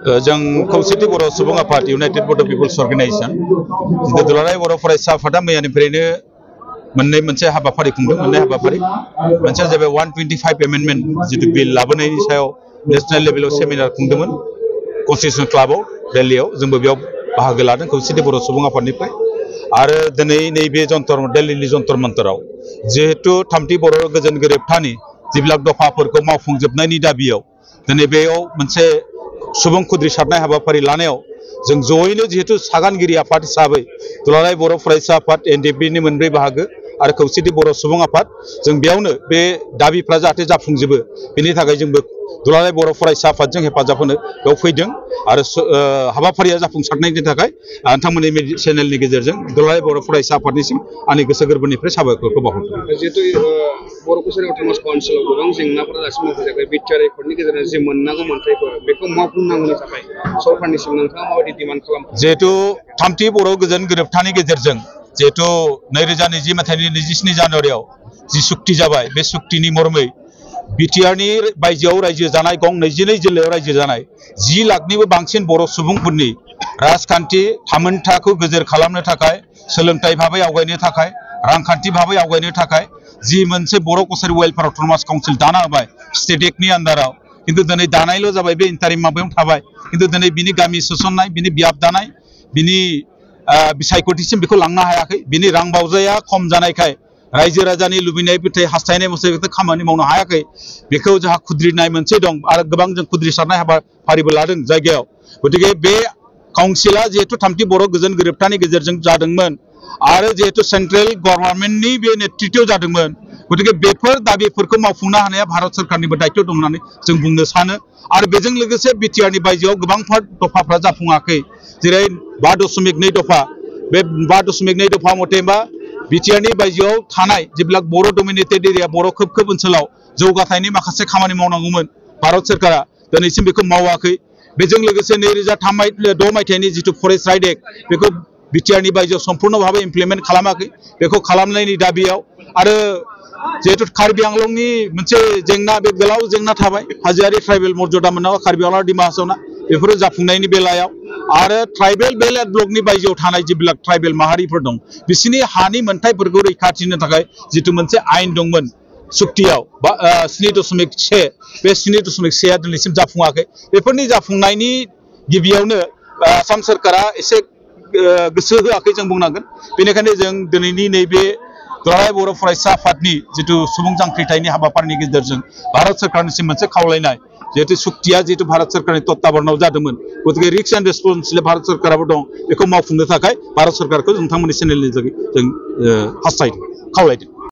जों खौसेथि बर' सुबुं आफाद इउनाइटेड बड' पिपल्स अर्गेनाइजेशन दुलाराय बर' फरायसा आफादा मैयानिफ्रायनो मोनसे हाबाफारि खुंदों मोननै हाबाफारि मोनसेया जाबाय 125 एमेन्डमेन्ट जितु बिल लाबोनायनि सायाव नेशनेल लेभेलाव सेमिनार खुंदोंमोन कन्स्टिटिउसन क्लाबाव दिल्लीयाव जोंबो बेयाव बाहागो लादों खौसेथि बर' सुबुं आफादनिफ्राय आरो दिनै नैबे दिल्लीनि जन्तर मन्तराव जिहेतु थामथि बर' गोजोन गोरोबथानि जिबिलाक दफाफोरखौ मावफुंजोबनायनि दाबियाव दिनै बेयाव मोनसे सुबुं खुद्रिसारनाय हाबाफारि लानायाव जों जयैनो जिहेतु सागानगिरि आफाद हिसाबै दुलाराय बर' फरायसा आफाद एनडिएफबि नि मोनब्रै बाहागो आरो खौसेथि बर' सुबुं आफाद जों बेयावनो बे दाबिफ्रा जाहाथे जाफुंजोबो बेनि थाखाय जोंबो दुलाराय बर' फरायसा आफादजों हेफाजाब होनो बेयाव फैदों आरो हाबाफारिया जाफुंसारनायनि थाखाय नोंथांमोननि चेनेलनि गेजेरजों दुलाराय बर' फरायसा आफादनिसिम आंनि गोसो गोरबोनिफ्राय साबायखरखौ बावहरदों। जिहेतु बर' कसारि अट'नमास काउन्सिलाव गोबां जेंनाफोरा दासिम नुजायाखै बिटिआर एफर्टनि गेजेरजों जे मोननांगौ मोन्थायफोर बेखौ मावफुंनांगौनि थाखाय सरकारनिसिम नोंथाङा माबायदि डिमान्ड खालामो? जिहेतु थामथि बर' गोजोन गोरोबथानि गेजेरजों जिहेतु 2020 मायथाइनि 27 जानुवारियाव जि सुक्ति जाबाय बे सुक्तिनि मर्मै बिटिआरनि बायजोआव रायजो जानाय गं 22 जिल्लायाव रायजो जानाय 10 लाखनिबो बांसिन बर' सुबुंफोरनि राजखान्थि थामोनथाखौ गोजोर खालामनो थाखाय सोलोंथाइ भाबै आवगायनो थाखाय रांखान्थि भाबै आवगायनो थाखाय जि मोनसे बर' कसारि वेलफेयार अट'नमास काउन्सिल दाना होबाय स्टेट एक्टनि आन्दाराव किन्तु दिनै दानायल' जाबाय बे इन्टारिम माबायाव थाबाय किन्तु दिनै बिनि गामि सोसननाय बिनि बियाब दानाय बिनि बिसायख'थिसिम बेखौ लांनो हायाखै बिनि रां बावजाया खम जानायखाय रायजो राजानि लुबैनाय बिथाय हास्थायनाय मथे खामानि मावनो हायाखै बेखौ जोंहा खुद्रिनाय मोनसे दं आरो गोबां जों खुद्रिसारनाय हाबाफारिबो लादों जायगायाव गतिके बे काउन्सिला जिहेतु थामथि बर' गोजोन गोरोबथानि गेजेरजों जादोंमोन आरो जिहेतु सेन्ट्रेल गभर्नमेन्टनि बे नेतृत्वआव जादोंमोन गतिके बेफोर दाबिफोरखौ मावफुंनो हानाया भारत सरकारनिबो दायित्व दं होननानै जों बुंनो सानो आरो बेजों लोगोसे बिटिआरनि बायजोआव गोबांफोर दफाफ्रा जाफुङाखै जेरै 5.2 दफा बे 5.2 दफा मथेबा बिटिआरनि बायजोआव थानाय जेब्ला बर' डमिनेटेड एरिया बर' खोब ओनसोलाव जौगाथायनि माखासे खामानि मावनांगौमोन भारत सरकारा दिनैसिम बेखौ मावाखै बेजों लोगोसे 2006 मायथाइनि जितु फरेस्ट राइट एक्ट बेखौ बिटिआरनि बायजोआव सम्पूर्ण भाबै इमप्लिमेन्ट खालामाखै बेखौ खालामनायनि दाबियाव आरो जिहेतु कार्बि आंलंनि मोनसे जेंना बे गोलाव जेंना थाबाय हाजोआरि ट्राइबेल मर्यादा मोननांगौ कार्बि आंलं डिमा हासावना बेफोरो जाफुंनायनि बेलायाव आरो ट्राइबेल बेलेट ब्लकनि बायजोआव थानाय जिबिलाक ट्राइबेल माहारिफोर दं बिसोरनि हानि मोन्थायफोरखौ रैखाथि होनो थाखाय जितु मोनसे आयेन दंमोन सुक्तियाव 7.1 बे 7.1 दिनैसिम जाफुङाखै बेफोरनि जाफुंनायनि गिबियावनो आसाम सरकारा एसे गोसो होआखै जों बुंनांगोन बेनिखायनो जों दिनैनि नैबे दुलाराय बर' फरायसा आफादनि जितु सुबुं जांख्रिथायनि हाबाफारिनि गेजेरजों भारत सरकारनिसिम मोनसे खावलायनाय जिहेतु सुक्तिया जिहेतु भारत सरकारनि तत्ताबरनाव जादोंमोन गतिके रिक्स एन्ड रेसपन्सिबिलिटि भारत सरकाराबो दं बेखौ मावफुंनो थाखाय भारत सरकारखौ नोंथांमोननि चेनेलनि जों हास्थायदों खावलायदों।